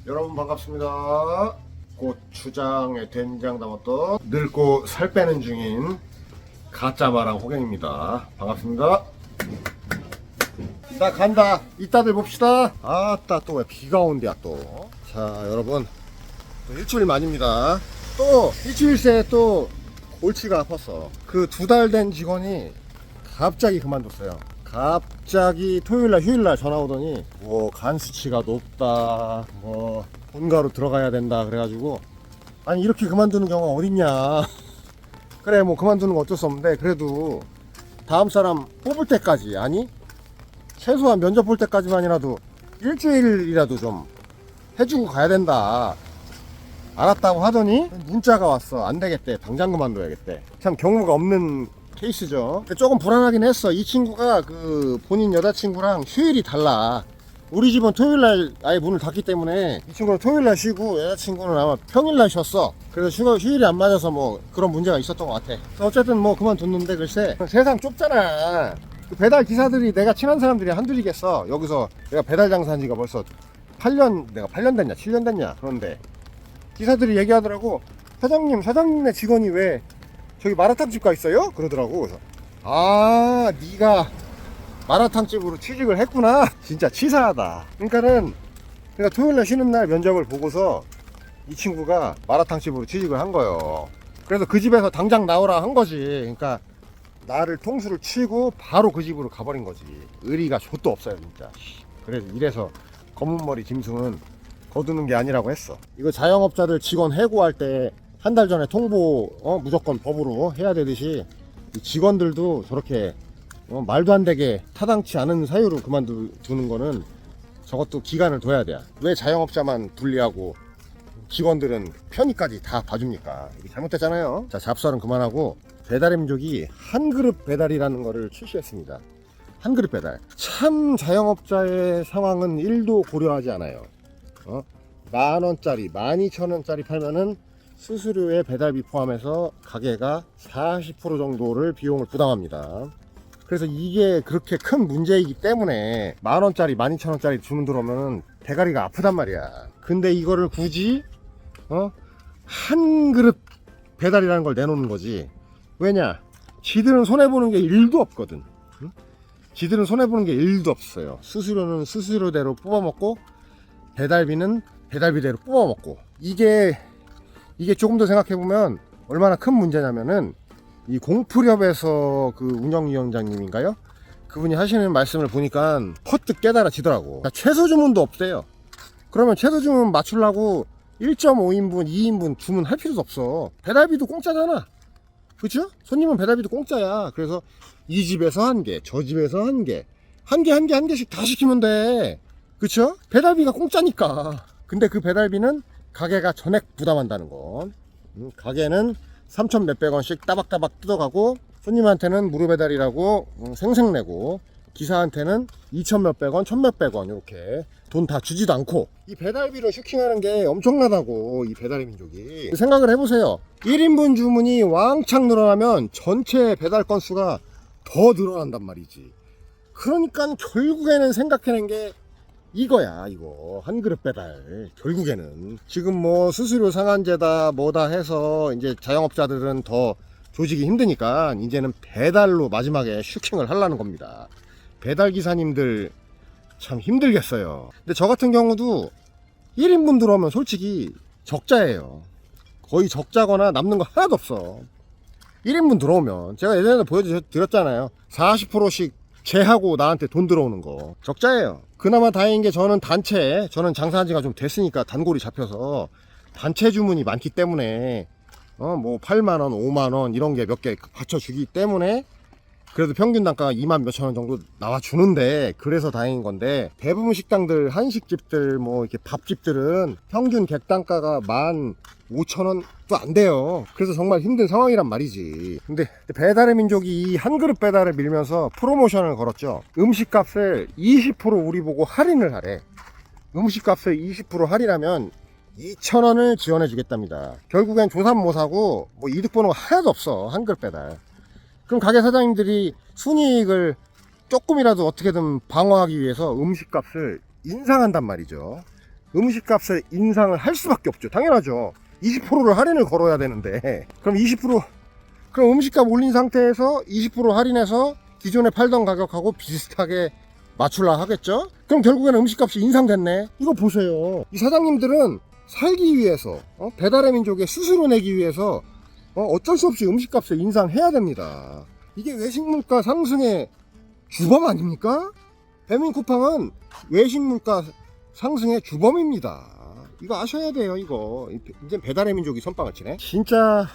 여러분 반갑습니다. 고추장에 된장 담았던 늙고 살 빼는 중인 가짜마랑 호갱입니다. 반갑습니다. 나 간다. 이따들 봅시다. 아따 또 왜 비가 온대야 또. 자 여러분 또 일주일 만입니다. 또 일주일 새에 또 골치가 아팠어. 그 2달 된 직원이 갑자기 그만뒀어요. 갑자기 토요일날 휴일날 전화 오더니 뭐 간 수치가 높다, 뭐 본가로 들어가야 된다 그래가지고, 아니 이렇게 그만두는 경우가 어딨냐. 그래 뭐 그만두는 거 어쩔 수 없는데 그래도 다음 사람 뽑을 때까지, 아니 최소한 면접 볼 때까지만이라도 일주일이라도 좀 해주고 가야 된다. 알았다고 하더니 문자가 왔어. 안 되겠대. 당장 그만둬야겠대. 참 경우가 없는 케이스죠. 조금 불안하긴 했어. 이 친구가 그 본인 여자친구랑 휴일이 달라. 우리 집은 토요일날 아예 문을 닫기 때문에 이 친구는 토요일날 쉬고 여자친구는 아마 평일날 쉬었어. 그래서 휴일이 안 맞아서 뭐 그런 문제가 있었던 것 같아. 어쨌든 뭐 그만뒀는데 글쎄 세상 좁잖아. 그 배달 기사들이 내가 친한 사람들이 한둘이겠어. 여기서 내가 배달 장사한 지가 벌써 8년, 내가 8년 됐냐 7년 됐냐. 그런데 기사들이 얘기하더라고. 사장님네 직원이 왜 저기 마라탕집 가 있어요? 그러더라고. 그래서 아 네가 마라탕집으로 취직을 했구나. 진짜 치사하다. 그러니까 토요일날 쉬는 날 면접을 보고서 이 친구가 마라탕집으로 취직을 한 거예요. 그래서 그 집에서 당장 나오라 한 거지. 그러니까 나를 통수를 치고 바로 그 집으로 가버린 거지. 의리가 좆도 없어요 진짜. 그래서 이래서 검은머리 짐승은 거두는 게 아니라고 했어. 이거 자영업자들 직원 해고할 때 한 달 전에 통보 무조건 법으로 해야 되듯이 이 직원들도 저렇게 말도 안 되게 타당치 않은 사유로 그만두는 거는 저것도 기간을 둬야 돼. 왜 자영업자만 불리하고 직원들은 편의까지 다 봐줍니까? 이게 잘못됐잖아요. 자, 잡설은 그만하고 배달의 민족이 한 그릇 배달이라는 거를 출시했습니다. 한 그릇 배달. 참 자영업자의 상황은 1도 고려하지 않아요. 10,000원짜리 12,000원짜리 팔면은 수수료에 배달비 포함해서 가게가 40% 정도를 비용을 부담합니다. 그래서 이게 그렇게 큰 문제이기 때문에 10,000원짜리 12,000원짜리 주문 들어오면은 대가리가 아프단 말이야. 근데 이거를 굳이 한 그릇 배달이라는 걸 내놓는 거지. 왜냐? 지들은 손해보는 게 1도 없거든. 응? 지들은 손해보는 게 1도 없어요. 수수료는 수수료대로 뽑아먹고 배달비는 배달비대로 뽑아먹고. 이게 조금 더 생각해보면 얼마나 큰 문제냐면은 이 공풀협에서 그 운영위원장님인가요? 그분이 하시는 말씀을 보니까 퍼뜩 깨달아지더라고. 최소 주문도 없대요. 그러면 최소 주문 맞추려고 1.5인분, 2인분 주문할 필요도 없어. 배달비도 공짜잖아. 그쵸? 손님은 배달비도 공짜야. 그래서 이 집에서 한 개, 저 집에서 한 개, 한 개씩 다 시키면 돼. 그쵸? 배달비가 공짜니까. 근데 그 배달비는 가게가 전액 부담한다는 거. 가게는 3,000 몇백 원씩 따박따박 뜯어가고, 손님한테는 무료 배달이라고 생색내고, 기사한테는 2,000 몇백 원, 1,000 몇백 원 이렇게 돈 다 주지도 않고, 이 배달비로 슈킹하는 게 엄청나다고. 이 배달의 민족이 생각을 해보세요. 1인분 주문이 왕창 늘어나면 전체 배달 건수가 더 늘어난단 말이지. 그러니까 결국에는 생각해낸 게 이거야. 이거 한 그릇 배달. 결국에는 지금 뭐 수수료 상한제다 뭐다 해서 이제 자영업자들은 더 조직이 힘드니까 이제는 배달로 마지막에 슈킹을 하려는 겁니다. 배달 기사님들 참 힘들겠어요. 근데 저 같은 경우도 1인분 들어오면 솔직히 적자예요. 거의 적자거나 남는 거 하나도 없어. 1인분 들어오면 제가 예전에 보여드렸잖아요. 40%씩 제하고 나한테 돈 들어오는 거 적자예요. 그나마 다행인 게 저는 저는 장사한 지가 좀 됐으니까 단골이 잡혀서 단체 주문이 많기 때문에 뭐 8만원 5만원 이런 게 몇 개 받쳐주기 때문에 그래도 평균 단가가 2만 몇천 원 정도 나와주는데, 그래서 다행인 건데, 대부분 식당들, 한식집들, 뭐 이렇게 밥집들은 평균 객단가가 15,000원도 안 돼요. 그래서 정말 힘든 상황이란 말이지. 근데 배달의 민족이 이 한 그릇 배달을 밀면서 프로모션을 걸었죠. 음식값을 20% 우리 보고 할인을 하래. 음식값을 20% 할인하면 2,000원을 지원해 주겠답니다. 결국엔 조삼 못 사고 뭐 이득 보는 거 하나도 없어. 한 그릇 배달. 그럼 가게 사장님들이 순이익을 조금이라도 어떻게든 방어하기 위해서 음식값을 인상한단 말이죠. 음식값을 인상을 할 수밖에 없죠. 당연하죠. 20%를 할인을 걸어야 되는데, 그럼 그럼 음식값 올린 상태에서 20% 할인해서 기존에 팔던 가격하고 비슷하게 맞출라 하겠죠? 그럼 결국에는 음식값이 인상됐네. 이거 보세요. 이 사장님들은 살기 위해서, 배달의 민족의 수수료 내기 위해서 어쩔 수 없이 음식값을 인상해야 됩니다. 이게 외식물가 상승의 주범 아닙니까? 배민쿠팡은 외식물가 상승의 주범입니다. 이거 아셔야 돼요. 이거 이제 배달의 민족이 선빵을 치네. 진짜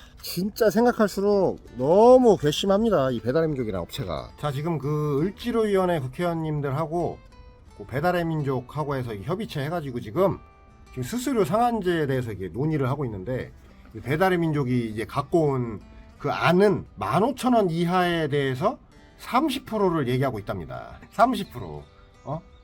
생각할수록 너무 괘씸합니다. 이 배달의 민족이라는 업체가. 자, 지금 그 을지로위원회 국회의원님들하고 그 배달의 민족하고 해서 협의체 해가지고 지금 수수료 상한제에 대해서 이게 논의를 하고 있는데, 배달의 민족이 이제 갖고 온 그 안은 15,000원 이하에 대해서 30%를 얘기하고 있답니다. 30%.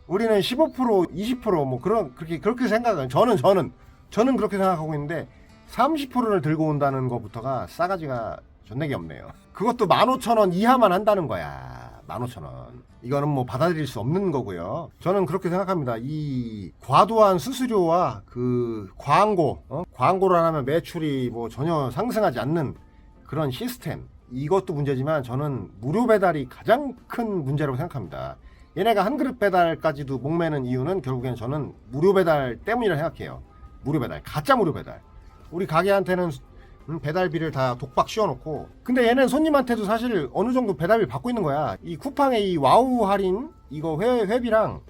우리는 15%, 20% 뭐 그렇게 생각은 저는 그렇게 생각하고 있는데 30%를 들고 온다는 것부터가 싸가지가 존내기 없네요. 그것도 15,000원 이하만 한다는 거야. 15,000원. 이거는 뭐 받아들일 수 없는 거고요. 저는 그렇게 생각합니다. 이 과도한 수수료와 그 광고를 안 하면 매출이 뭐 전혀 상승하지 않는 그런 시스템, 이것도 문제지만 저는 무료 배달이 가장 큰 문제라고 생각합니다. 얘네가 한 그릇 배달까지도 목매는 이유는 결국엔 저는 무료 배달 때문이라 생각해요. 무료 배달, 가짜 무료 배달. 우리 가게한테는 배달비를 다 독박 씌워놓고, 근데 얘는 손님한테도 사실 어느 정도 배달비 받고 있는 거야. 이 쿠팡의 이 와우 할인 이거 회비랑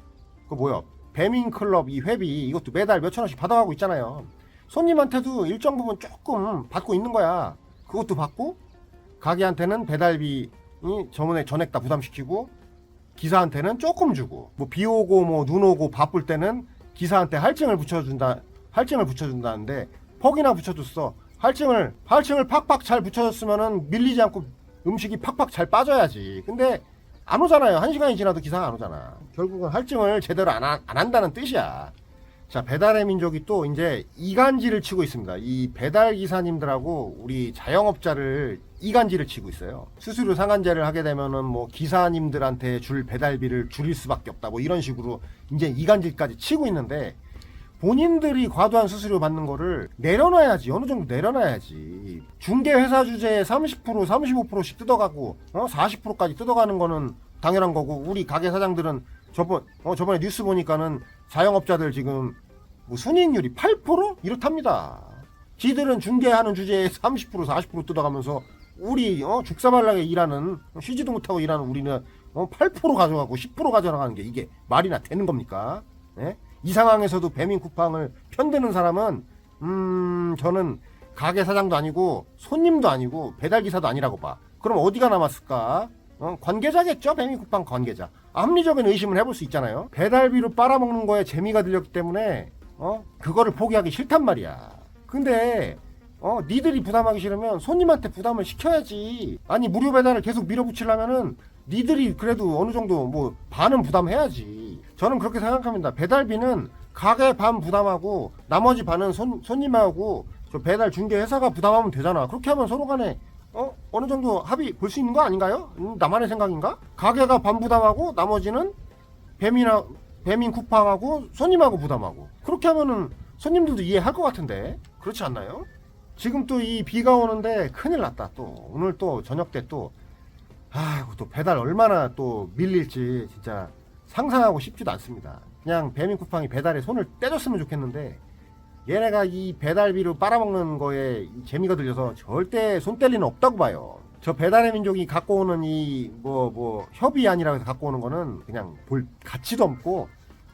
그 뭐야 배민클럽 이 회비, 이것도 매달 몇천 원씩 받아가고 있잖아요. 손님한테도 일정 부분 조금 받고 있는 거야. 그것도 받고 가게한테는 배달비 전액 다 부담시키고 기사한테는 조금 주고, 뭐 비 오고 뭐 눈 오고 바쁠 때는 기사한테 할증을 붙여준다는데 퍽이나 붙여줬어. 할증을 팍팍 잘 붙여줬으면은 밀리지 않고 음식이 팍팍 잘 빠져야지. 근데 안 오잖아요. 1시간이 지나도 기사가 안 오잖아. 결국은 할증을 제대로 안 한다는 뜻이야. 자, 배달의 민족이 또 이제 이간질을 치고 있습니다. 이 배달 기사님들하고 우리 자영업자를 이간질을 치고 있어요. 수수료 상한제를 하게 되면은 뭐 기사님들한테 줄 배달비를 줄일 수밖에 없다, 뭐 이런 식으로 이제 이간질까지 치고 있는데, 본인들이 과도한 수수료 받는 거를 내려놔야지. 어느 정도 내려놔야지. 중개회사 주제에 30%, 35%씩 뜯어가고 40%까지 뜯어가는 거는 당연한 거고, 우리 가게 사장들은 저번에 뉴스 보니까는 자영업자들 지금 뭐 순이익률이 8% 이렇답니다. 지들은 중개하는 주제에 30%, 40% 뜯어가면서 우리 죽사발나게 일하는, 쉬지도 못하고 일하는 우리는 8% 가져가고 10% 가져가는 게 이게 말이나 되는 겁니까? 네? 이 상황에서도 배민쿠팡을 편드는 사람은 저는 가게 사장도 아니고 손님도 아니고 배달기사도 아니라고 봐. 그럼 어디가 남았을까? 관계자겠죠. 배민쿠팡 관계자. 합리적인 의심을 해볼 수 있잖아요. 배달비로 빨아먹는 거에 재미가 들렸기 때문에 그거를 포기하기 싫단 말이야. 근데 니들이 부담하기 싫으면 손님한테 부담을 시켜야지. 아니, 무료 배달을 계속 밀어붙이려면은 니들이 그래도 어느 정도 뭐 반은 부담해야지. 저는 그렇게 생각합니다. 배달비는 가게 반 부담하고 나머지 반은 손님하고 저 배달 중개 회사가 부담하면 되잖아. 그렇게 하면 서로 간에 어느 정도 합의 볼 수 있는 거 아닌가요? 나만의 생각인가? 가게가 반 부담하고 나머지는 배민쿠팡하고 손님하고 부담하고, 그렇게 하면은 손님들도 이해할 것 같은데 그렇지 않나요? 지금 또 이 비가 오는데 큰일 났다. 또 오늘 또 저녁 때 또 또 배달 얼마나 또 밀릴지 진짜 상상하고 싶지도 않습니다. 그냥 배민쿠팡이 배달에 손을 떼줬으면 좋겠는데, 얘네가 이 배달비로 빨아먹는 거에 재미가 들려서 절대 손 뗄 리는 없다고 봐요. 저 배달의 민족이 갖고 오는 이 협의안이라고 해서 갖고 오는 거는 그냥 볼 가치도 없고,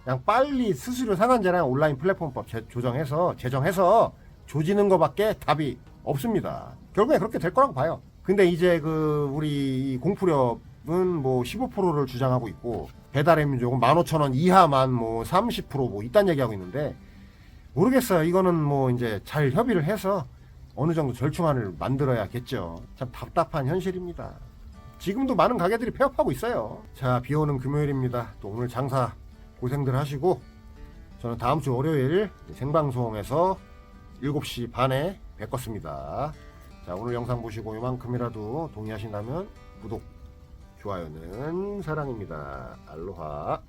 그냥 빨리 수수료 상한제랑 온라인 플랫폼법 제정해서 조지는 거밖에 답이 없습니다. 결국에 그렇게 될 거라고 봐요. 근데 이제 우리 공프렵은 뭐 15%를 주장하고 있고, 배달의 민족은 15,000원 이하만 뭐 30% 이딴 얘기하고 있는데, 모르겠어요. 이거는 뭐 이제 잘 협의를 해서 어느 정도 절충안을 만들어야겠죠. 참 답답한 현실입니다. 지금도 많은 가게들이 폐업하고 있어요. 자, 비 오는 금요일입니다. 또 오늘 장사 고생들 하시고, 저는 다음 주 월요일 생방송에서 7시 반에 뵙겠습니다. 자, 오늘 영상 보시고 이만큼이라도 동의하신다면 구독, 좋아요는 사랑입니다. 알로하.